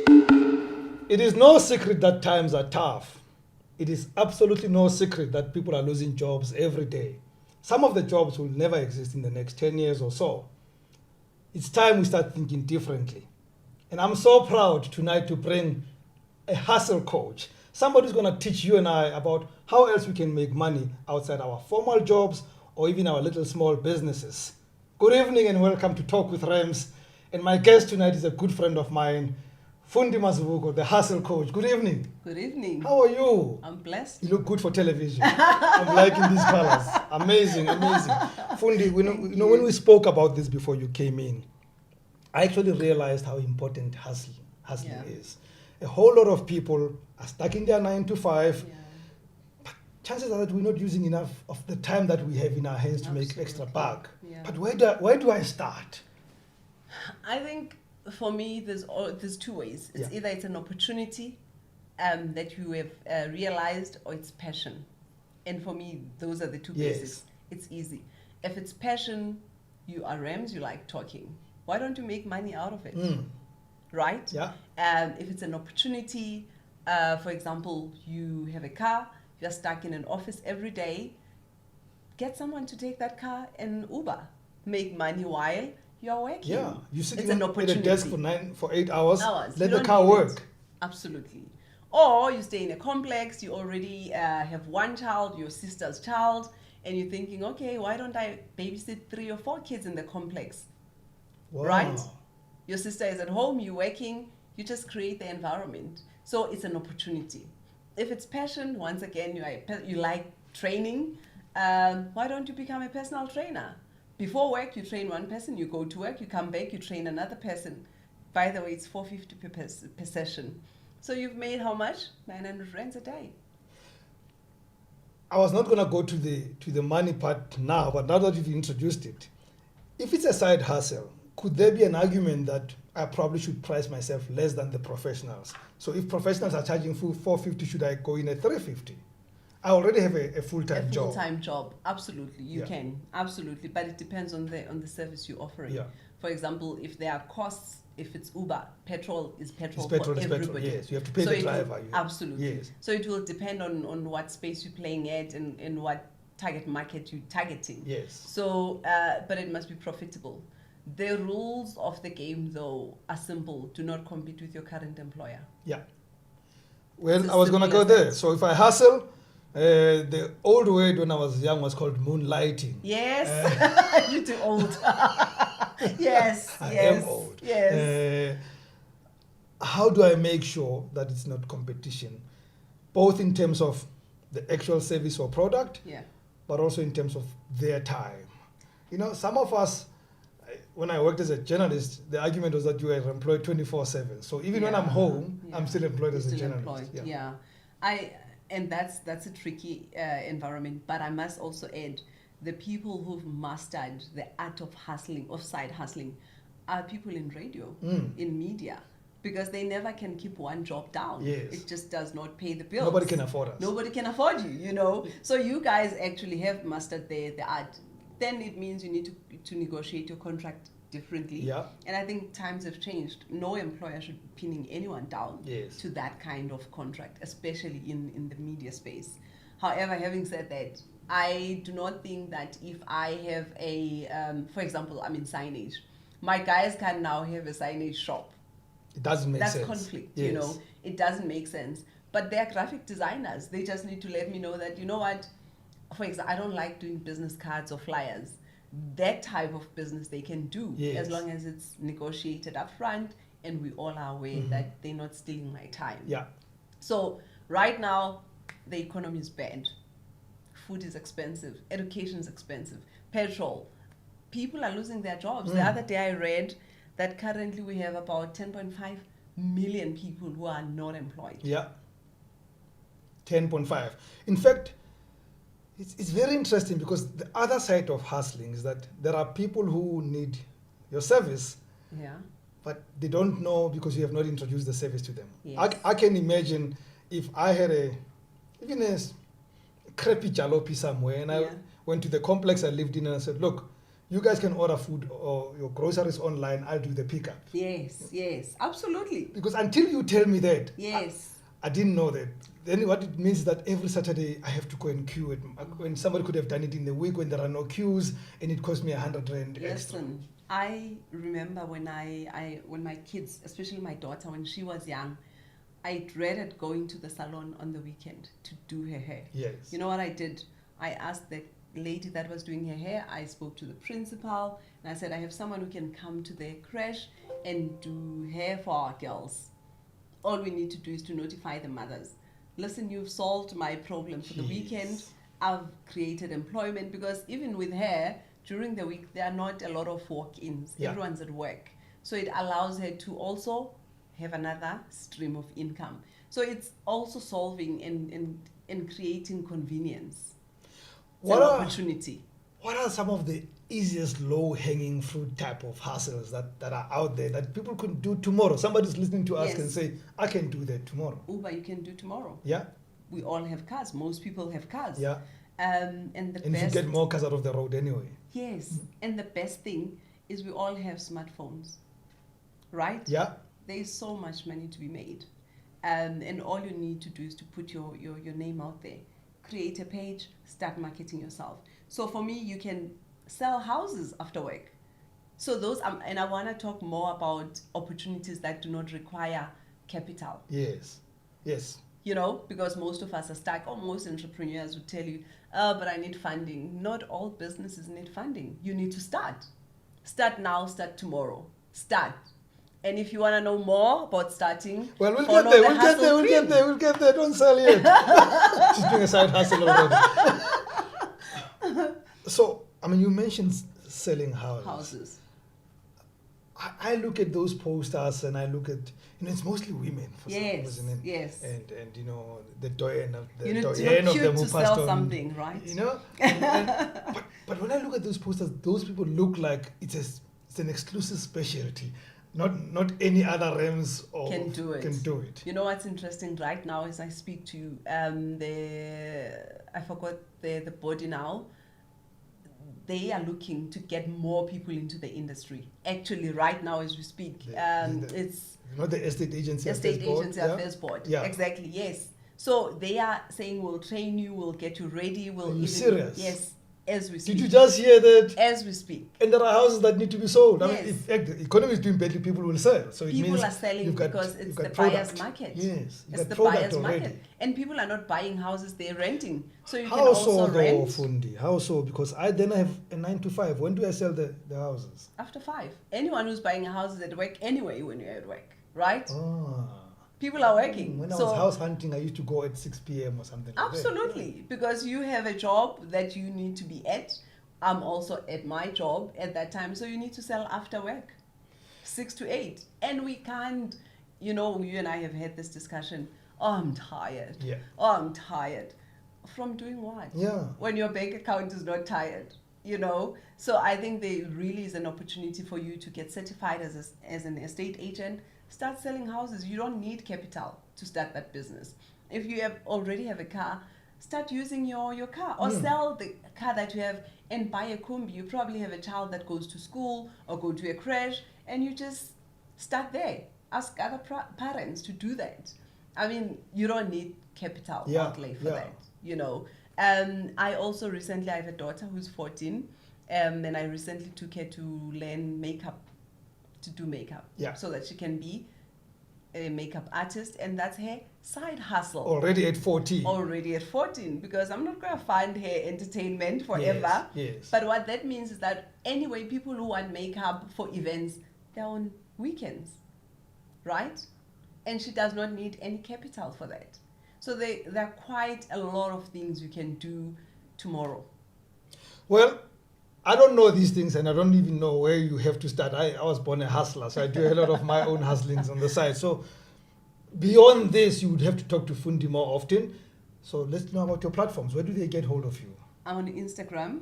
It is no secret that times are tough. It is absolutely no secret that people are losing jobs every day. Some of the jobs will never exist in the next 10 years or so. It's time we start thinking differently. And I'm so proud tonight to bring a hustle coach, somebody who's going to teach you and I about how else we can make money outside our formal jobs or even our little small businesses. Good evening and welcome to Talk with Rams. And my guest tonight is a good friend of mine, Fundi Mazibuko, the hustle coach. Good evening. Good evening. How are you? I'm blessed. You look good for television. I'm liking these colors. Amazing, amazing. Fundi, when we spoke about this before you came in, I actually realized how important hustling is. A whole lot of people are stuck in their 9 to 5. Yeah. But chances are that we're not using enough of the time that we have in our hands to make extra buck. Yeah. But where do I start? I think for me, there's two ways. It's either it's an opportunity that you have realized, or it's passion. And for me, those are the two bases. It's easy. If it's passion, you are Rams, you like talking. Why don't you make money out of it? Right? Yeah. If it's an opportunity, for example, you have a car, you're stuck in an office every day, get someone to take that car and Uber. Make money while you're working. Yeah, you sit It's at a desk for 8 hours. Let the car work. Absolutely. Or you stay in a complex, you already have one child, your sister's child, and you're thinking, okay, why don't I babysit 3 or 4 kids in the complex? Wow. Right? Your sister is at home, you're working, you just create the environment. So it's an opportunity. If it's passion, once again, you like training, why don't you become a personal trainer? Before work, you train one person, you go to work, you come back, you train another person. By the way, it's $450 per session. So you've made how much? 900 rands a day. I was not going to go to the money part now, but now that you've introduced it, if it's a side hustle, could there be an argument that I probably should price myself less than the professionals? So if professionals are charging $450, should I go in at $350? I already have a full-time job. Full-time job, absolutely. You can, absolutely. But it depends on the service you're offering. Yeah. For example, if there are costs, if it's Uber, petrol is petrol It's for everybody. petrol, yes. You have to pay the driver. Absolutely. Yes. So it will depend on what space you're playing at and what target market you're targeting. Yes. So, but it must be profitable. The rules of the game, though, are simple. Do not compete with your current employer. Yeah. Well, I was going to go there. So if I hustle, the old word when I was young was called moonlighting. Yes. You're too old. Yes. I am old. Yes. How do I make sure that it's not competition, both in terms of the actual service or product, but also in terms of their time? You know, some of us, when I worked as a journalist, the argument was that you were employed 24/7. So even when I'm home, I'm still employed as a journalist. And that's a tricky environment. But I must also add, the people who've mastered the art of hustling, of side hustling, are people in radio, in media, because they never can keep one job down. Yes. It just does not pay the bills. Nobody can afford us. Nobody can afford you, you know. So you guys actually have mastered the art. Then it means you need to negotiate your contract differently. Yeah. And I think times have changed. No employer should be pinning anyone down to that kind of contract, especially in the media space. However, having said that, I do not think that if I have for example, I'm in signage, my guys can now have a signage shop. It doesn't make sense. That's conflict, you know. It doesn't make sense. But they're graphic designers. They just need to let me know that, you know what, for example, I don't like doing business cards or flyers. That type of business they can do as long as it's negotiated up front and we all are aware that they're not stealing my time. Yeah. So right now, the economy is bad. Food is expensive. Education is expensive. Petrol. People are losing their jobs. The other day I read that currently we have about 10.5 million people who are not employed. Yeah. 10.5. In fact, it's very interesting because the other side of hustling is that there are people who need your service, but they don't know because you have not introduced the service to them. Yes. I can imagine if I had even a crappy jalopy somewhere and I went to the complex I lived in and I said, look, You guys can order food or your groceries online. I'll do the pickup. Yes, absolutely. Because until you tell me that, Yes. I didn't know that. Then what it means is that every Saturday I have to go and queue it. When somebody could have done it in the week when there are no queues, and it cost me 100 rand extra. Listen, I remember when when my kids, especially my daughter, when she was young, I dreaded going to the salon on the weekend to do her hair. Yes. You know what I did? I asked the lady that was doing her hair, I spoke to the principal, and I said, I have someone who can come to their creche and do hair for our girls. All we need to do is to notify the mothers. Listen, you've solved my problem for the weekend. I've created employment, because even with hair, during the week, there are not a lot of walk-ins. Yeah. Everyone's at work. So it allows her to also have another stream of income. So it's also solving and creating convenience. It's an opportunity. What are some of the easiest low-hanging fruit type of hustles that are out there that people could do tomorrow? Somebody's listening to us and say, I can do that tomorrow. Uber, you can do tomorrow. Yeah. We all have cars. Most people have cars. Yeah. And you get more cars out of the road anyway. Yes. And the best thing is we all have smartphones. Right? Yeah. There is so much money to be made. And all you need to do is to put your name out there. Create a page, start marketing yourself. So for me, you can sell houses after work. So those, and I want to talk more about opportunities that do not require capital. Yes. You know, because most of us are stuck, or most entrepreneurs would tell you, but I need funding. Not all businesses need funding. You need to start. Start now, start tomorrow. Start. And if you want to know more about starting, well, we'll get there. We'll get there. Don't sell yet. She's doing a side hustle already. So, I mean, you mentioned selling houses. I look at those posters and I look at, it's mostly women for some reason. Yes. And the doyen of you need them to sell something, right? But when I look at those posters, those people look like it's an exclusive specialty. Not any other Rams can do it. You know what's interesting right now as I speak to you, I forgot the body now. They are looking to get more people into the industry. Actually, right now as we speak, it's not the estate agency. Affairs Board. Yeah. Exactly. Yes. So they are saying we'll train you, we'll get you ready. Are you serious? Yes. As we speak. Did you just hear that? As we speak. And there are houses that need to be sold. Yes. I mean, if the economy is doing badly, people will sell. So people it means are selling because it's the buyer's market. Yes. It's the buyer's market. And people are not buying houses, they're renting. So you can also rent. Fundi? How so? Because I have a 9 to 5. When do I sell the houses? After 5. Anyone who's buying a house is at work anyway when you're at work, right? People are working. When I was house hunting, I used to go at 6 p.m. or something like that. Absolutely. Because you have a job that you need to be at. I'm also at my job at that time. So you need to sell after work, 6 to 8. And we can't, you and I have had this discussion. Oh, I'm tired. Yeah. Oh, I'm tired. From doing what? Yeah. When your bank account is not tired, So I think there really is an opportunity for you to get certified as an estate agent. Start selling houses. You don't need capital to start that business. If you already have a car, start using your car, or sell the car that you have and buy a combi. You probably have a child that goes to school or go to a creche, and you just start there. Ask other parents to do that. I mean, you don't need capital outlay for that, I also recently, I have a daughter who's 14, and I recently took her to learn to do makeup, so that she can be a makeup artist, and that's her side hustle. Already at 14. Because I'm not going to fund her entertainment forever. Yes. But what that means is that anyway, people who want makeup for events, they're on weekends, right? And she does not need any capital for that. So there are quite a lot of things you can do tomorrow. Well, I don't know these things, and I don't even know where you have to start. I was born a hustler, so I do a lot of my own hustlings on the side. So beyond this, you would have to talk to Fundi more often. So let's know about your platforms. Where do they get hold of you? I'm on Instagram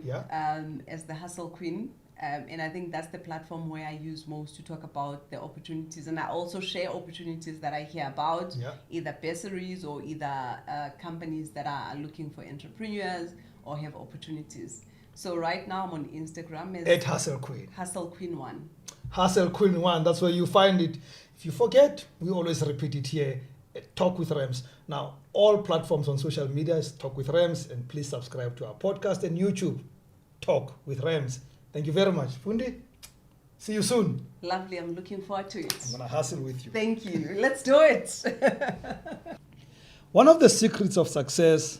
as the Hustle Queen. And I think that's the platform where I use most to talk about the opportunities. And I also share opportunities that I hear about, either bursaries or either companies that are looking for entrepreneurs or have opportunities. So right now I'm on Instagram as At Hustle Queen. Hustle Queen 1. Hustle Queen 1, that's where you find it. If you forget, we always repeat it here at Talk with Rams. Now, all platforms on social media is Talk with Rams, and please subscribe to our podcast and YouTube, Talk with Rams. Thank you very much. Fundi, see you soon. Lovely, I'm looking forward to it. I'm going to hustle with you. Thank you. Let's do it. One of the secrets of success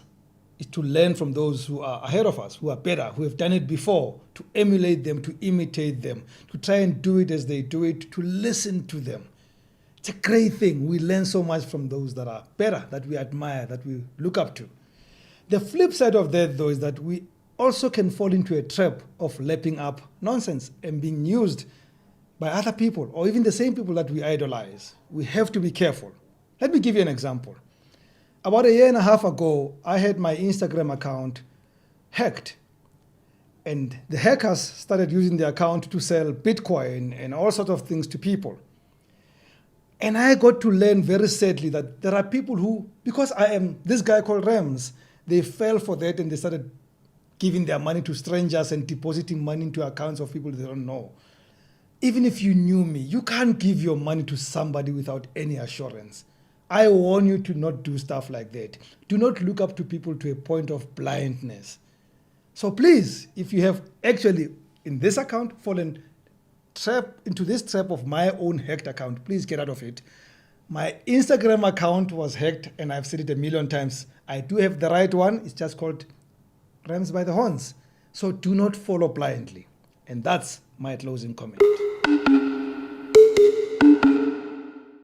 is to learn from those who are ahead of us, who are better, who have done it before, to emulate them, to imitate them, to try and do it as they do it, to listen to them. It's a great thing. We learn so much from those that are better, that we admire, that we look up to. The flip side of that, though, is that we also can fall into a trap of lapping up nonsense and being used by other people, or even the same people that we idolize. We have to be careful. Let me give you an example. About a year and a half ago, I had my Instagram account hacked. And the hackers started using the account to sell Bitcoin and all sorts of things to people. And I got to learn very sadly that there are people who, because I am this guy called Rams, they fell for that and they started giving their money to strangers and depositing money into accounts of people they don't know. Even if you knew me, you can't give your money to somebody without any assurance. I warn you to not do stuff like that. Do not look up to people to a point of blindness. So please, if you have actually, in this account, fallen into this trap of my own hacked account, please get out of it. My Instagram account was hacked, and I've said it a million times. I do have the right one. It's just called Rams by the Horns. So do not follow blindly. And that's my closing comment.